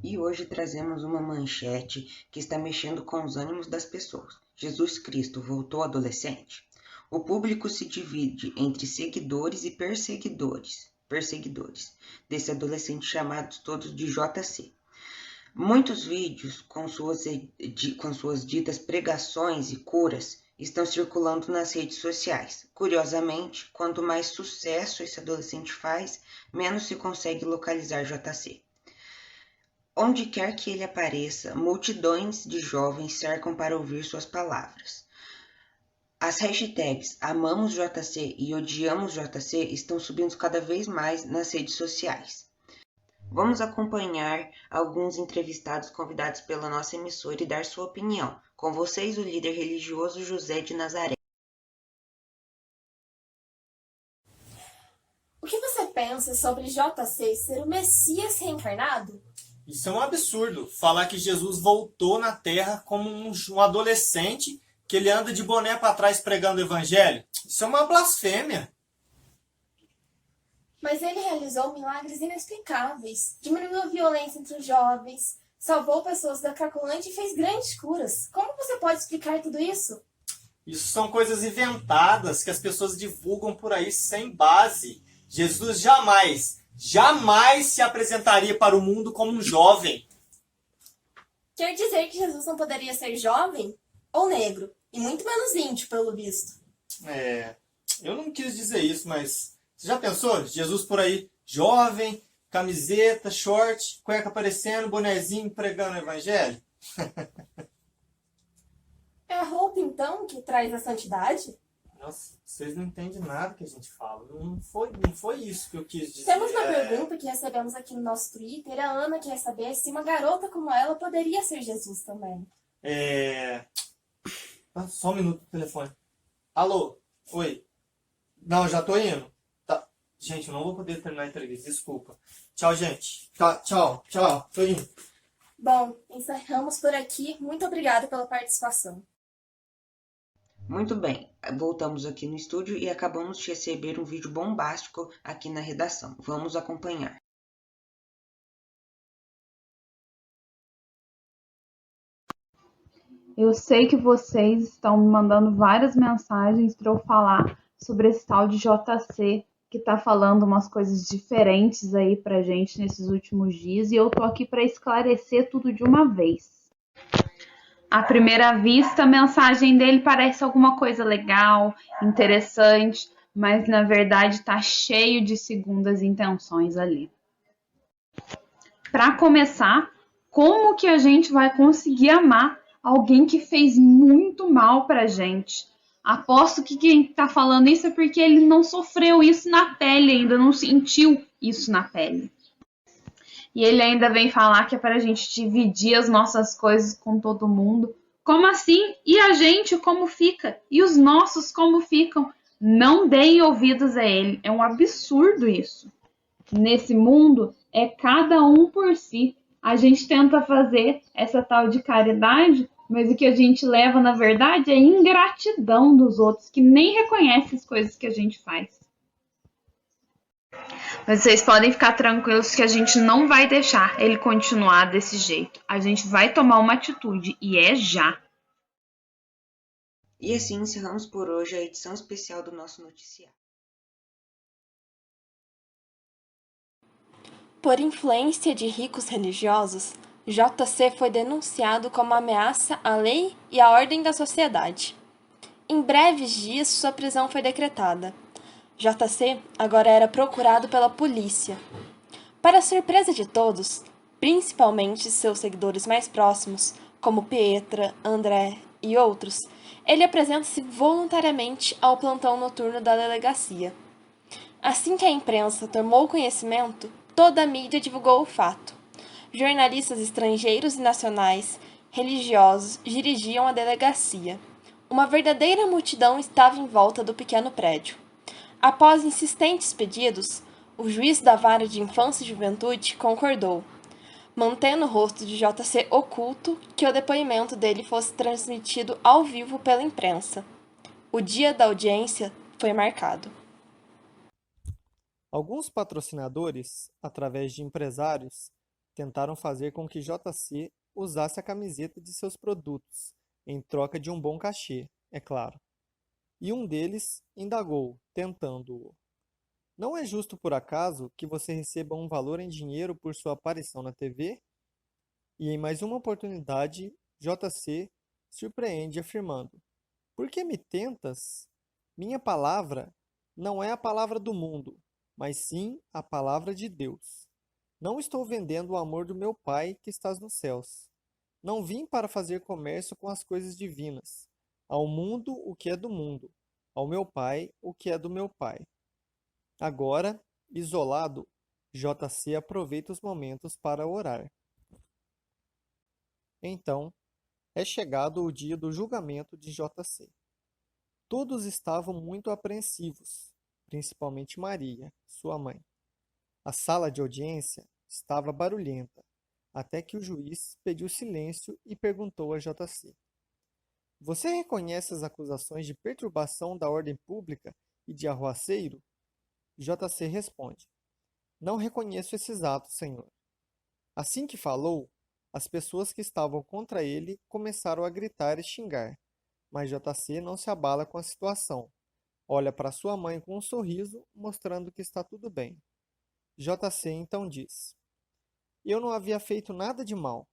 E hoje trazemos uma manchete que está mexendo com os ânimos das pessoas. Jesus Cristo voltou adolescente? O público se divide entre seguidores e perseguidores desse adolescente chamados todos de JC. Muitos vídeos com suas ditas pregações e curas estão circulando nas redes sociais. Curiosamente, quanto mais sucesso esse adolescente faz, menos se consegue localizar JC. Onde quer que ele apareça, multidões de jovens cercam para ouvir suas palavras. As hashtags Amamos JC e Odiamos JC estão subindo cada vez mais nas redes sociais. Vamos acompanhar alguns entrevistados convidados pela nossa emissora e dar sua opinião. Com vocês, o líder religioso José de Nazaré. O que você pensa sobre JC ser o Messias reencarnado? Isso é um absurdo, falar que Jesus voltou na Terra como um adolescente que ele anda de boné para trás pregando o evangelho. Isso é uma blasfêmia. Mas ele realizou milagres inexplicáveis, diminuiu a violência entre os jovens, salvou pessoas da Cracolândia e fez grandes curas. Como você pode explicar tudo isso? Isso são coisas inventadas que as pessoas divulgam por aí sem base. Jesus jamais se apresentaria para o mundo como um jovem. Quer dizer que Jesus não poderia ser jovem ou negro, e muito menos índio, pelo visto. Eu não quis dizer isso, mas você já pensou? Jesus por aí, jovem, camiseta, short, cueca aparecendo, bonezinho, pregando o evangelho? É a roupa, então, que traz a santidade? Nossa, vocês não entendem nada que a gente fala. Não foi isso que eu quis dizer. Temos uma pergunta que recebemos aqui no nosso Twitter. A Ana quer saber se uma garota como ela poderia ser Jesus também. Só um minuto no telefone. Alô? Oi? Não, já tô indo. Tá. Gente, eu não vou poder terminar a entrevista. Desculpa. Tchau, gente. Tchau. Tô indo. Bom, encerramos por aqui. Muito obrigada pela participação. Muito bem, voltamos aqui no estúdio e acabamos de receber um vídeo bombástico aqui na redação. Vamos acompanhar. Eu sei que vocês estão me mandando várias mensagens para eu falar sobre esse tal de JC, que está falando umas coisas diferentes aí pra gente nesses últimos dias, e eu tô aqui para esclarecer tudo de uma vez. À primeira vista, a mensagem dele parece alguma coisa legal, interessante, mas na verdade está cheio de segundas intenções ali. Para começar, como que a gente vai conseguir amar alguém que fez muito mal pra gente? Aposto que quem está falando isso é porque ele não sofreu isso na pele ainda, não sentiu isso na pele. E ele ainda vem falar que é para a gente dividir as nossas coisas com todo mundo. Como assim? E a gente como fica? E os nossos como ficam? Não deem ouvidos a ele. É um absurdo isso. Nesse mundo, é cada um por si. A gente tenta fazer essa tal de caridade, mas o que a gente leva, na verdade, é ingratidão dos outros, que nem reconhecem as coisas que a gente faz. Mas vocês podem ficar tranquilos que a gente não vai deixar ele continuar desse jeito. A gente vai tomar uma atitude, e é já. E assim encerramos por hoje a edição especial do nosso noticiário. Por influência de ricos religiosos, JC foi denunciado como ameaça à lei e à ordem da sociedade. Em breves dias, sua prisão foi decretada. JC agora era procurado pela polícia. Para surpresa de todos, principalmente seus seguidores mais próximos, como Pietra, André e outros, ele apresenta-se voluntariamente ao plantão noturno da delegacia. Assim que a imprensa tomou conhecimento, toda a mídia divulgou o fato. Jornalistas estrangeiros e nacionais, religiosos, dirigiam a delegacia. Uma verdadeira multidão estava em volta do pequeno prédio. Após insistentes pedidos, o juiz da Vara de Infância e Juventude concordou, mantendo o rosto de JC oculto, que o depoimento dele fosse transmitido ao vivo pela imprensa. O dia da audiência foi marcado. Alguns patrocinadores, através de empresários, tentaram fazer com que JC usasse a camiseta de seus produtos, em troca de um bom cachê, é claro. E um deles indagou, tentando-o. Não é justo, por acaso, que você receba um valor em dinheiro por sua aparição na TV? E em mais uma oportunidade, JC surpreende afirmando: por que me tentas? Minha palavra não é a palavra do mundo, mas sim a palavra de Deus. Não estou vendendo o amor do meu Pai que estás nos céus. Não vim para fazer comércio com as coisas divinas. Ao mundo o que é do mundo, ao meu Pai o que é do meu Pai. Agora, isolado, JC aproveita os momentos para orar. Então, é chegado o dia do julgamento de JC. Todos estavam muito apreensivos, principalmente Maria, sua mãe. A sala de audiência estava barulhenta, até que o juiz pediu silêncio e perguntou a JC: você reconhece as acusações de perturbação da ordem pública e de arruaceiro? JC responde: não reconheço esses atos, senhor. Assim que falou, as pessoas que estavam contra ele começaram a gritar e xingar, mas JC não se abala com a situação. Olha para sua mãe com um sorriso, mostrando que está tudo bem. JC então diz: eu não havia feito nada de mal.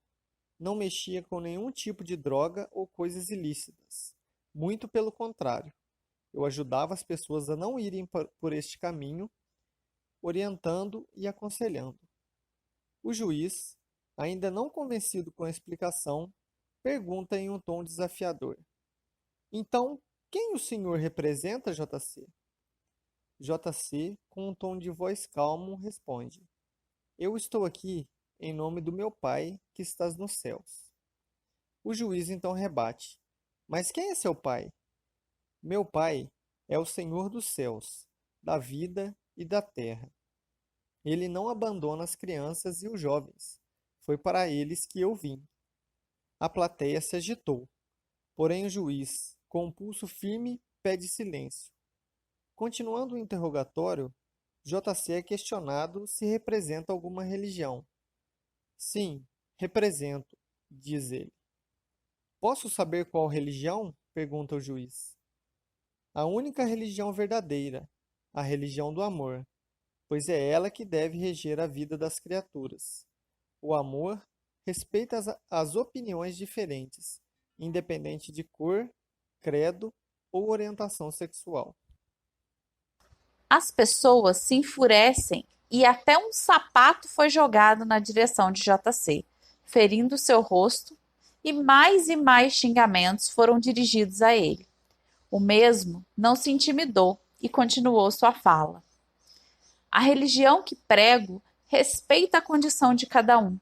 Não mexia com nenhum tipo de droga ou coisas ilícitas. Muito pelo contrário. Eu ajudava as pessoas a não irem por este caminho, orientando e aconselhando. O juiz, ainda não convencido com a explicação, pergunta em um tom desafiador: então, quem o senhor representa, JC? JC, com um tom de voz calmo, responde: eu estou aqui em nome do meu Pai que estás nos céus. O juiz então rebate: mas quem é seu Pai? Meu Pai é o Senhor dos céus, da vida e da terra. Ele não abandona as crianças e os jovens. Foi para eles que eu vim. A plateia se agitou, porém o juiz, com um pulso firme, pede silêncio. Continuando o interrogatório, JC é questionado se representa alguma religião. Sim, represento, diz ele. Posso saber qual religião? Pergunta o juiz. A única religião verdadeira, a religião do amor, pois é ela que deve reger a vida das criaturas. O amor respeita as opiniões diferentes, independente de cor, credo ou orientação sexual. As pessoas se enfurecem e até um sapato foi jogado na direção de JC, ferindo seu rosto, e mais xingamentos foram dirigidos a ele. O mesmo não se intimidou e continuou sua fala. A religião que prego respeita a condição de cada um,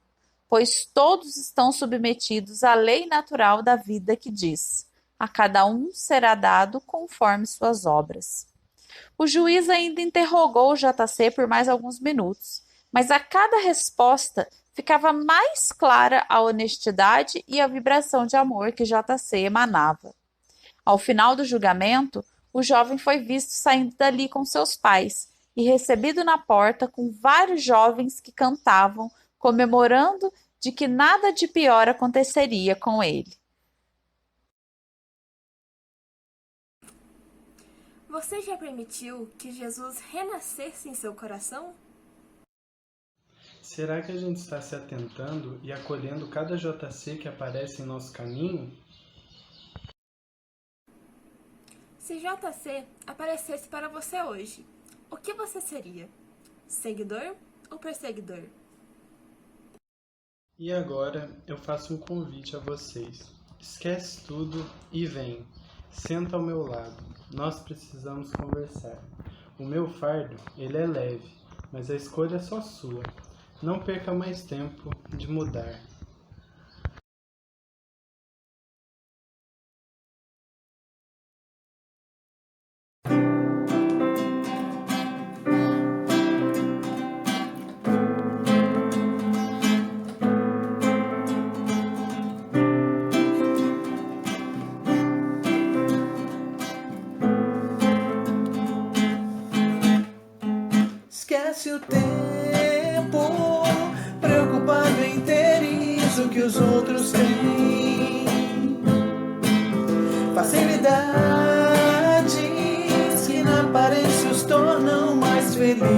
pois todos estão submetidos à lei natural da vida que diz: a cada um será dado conforme suas obras. O juiz ainda interrogou o JC por mais alguns minutos, mas a cada resposta ficava mais clara a honestidade e a vibração de amor que JC emanava. Ao final do julgamento, o jovem foi visto saindo dali com seus pais e recebido na porta com vários jovens que cantavam, comemorando de que nada de pior aconteceria com ele. Você já permitiu que Jesus renascesse em seu coração? Será que a gente está se atentando e acolhendo cada JC que aparece em nosso caminho? Se JC aparecesse para você hoje, o que você seria? Seguidor ou perseguidor? E agora eu faço um convite a vocês. Esquece tudo e vem. Senta ao meu lado. Nós precisamos conversar. O meu fardo, ele é leve, mas a escolha é só sua. Não perca mais tempo de mudar. Esquece o tempo, preocupado em ter isso que os outros têm. Facilidades que na aparência os tornam mais felizes.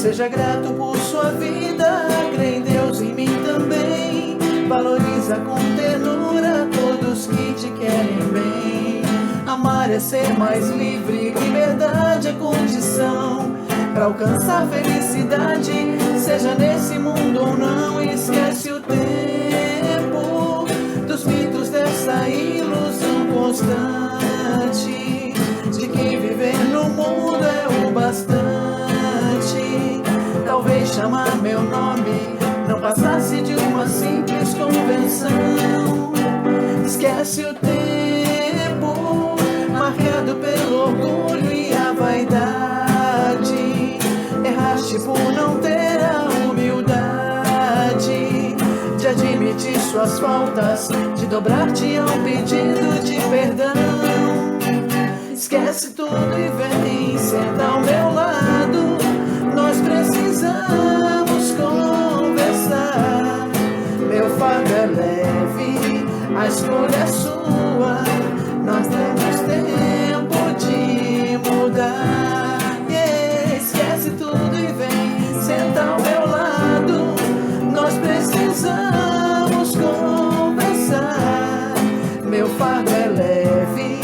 Seja grato por sua vida, crê em Deus, em mim também. Valoriza com ternura todos que te querem bem. Amar é ser mais livre, liberdade é condição para alcançar felicidade, seja nesse mundo ou não. Esquece o tempo dos mitos dessa ilusão constante de que viver no mundo é o bastante. Talvez chamar meu nome não passasse de uma simples convenção. Esquece o tempo marcado pelo orgulho e a vaidade. Erraste por não ter a humildade de admitir suas faltas, de dobrar-te a um pedido de perdão. Esquece tudo e vem, senta ao meu lado. Nós precisamos conversar. Meu fardo é leve, a escolha é sua. Nós temos tempo de mudar. Esquece tudo e vem, senta ao meu lado. Nós precisamos conversar. Meu fardo é leve,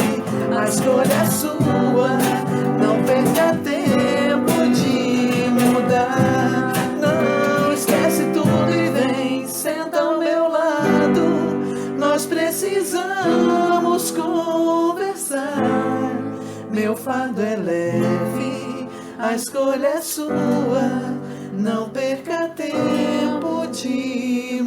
a escolha é sua. Não perca tempo de mudar. Não, esquece tudo e vem, senta ao meu lado. Nós precisamos conversar. Meu fardo é leve, a escolha é sua. Não perca tempo de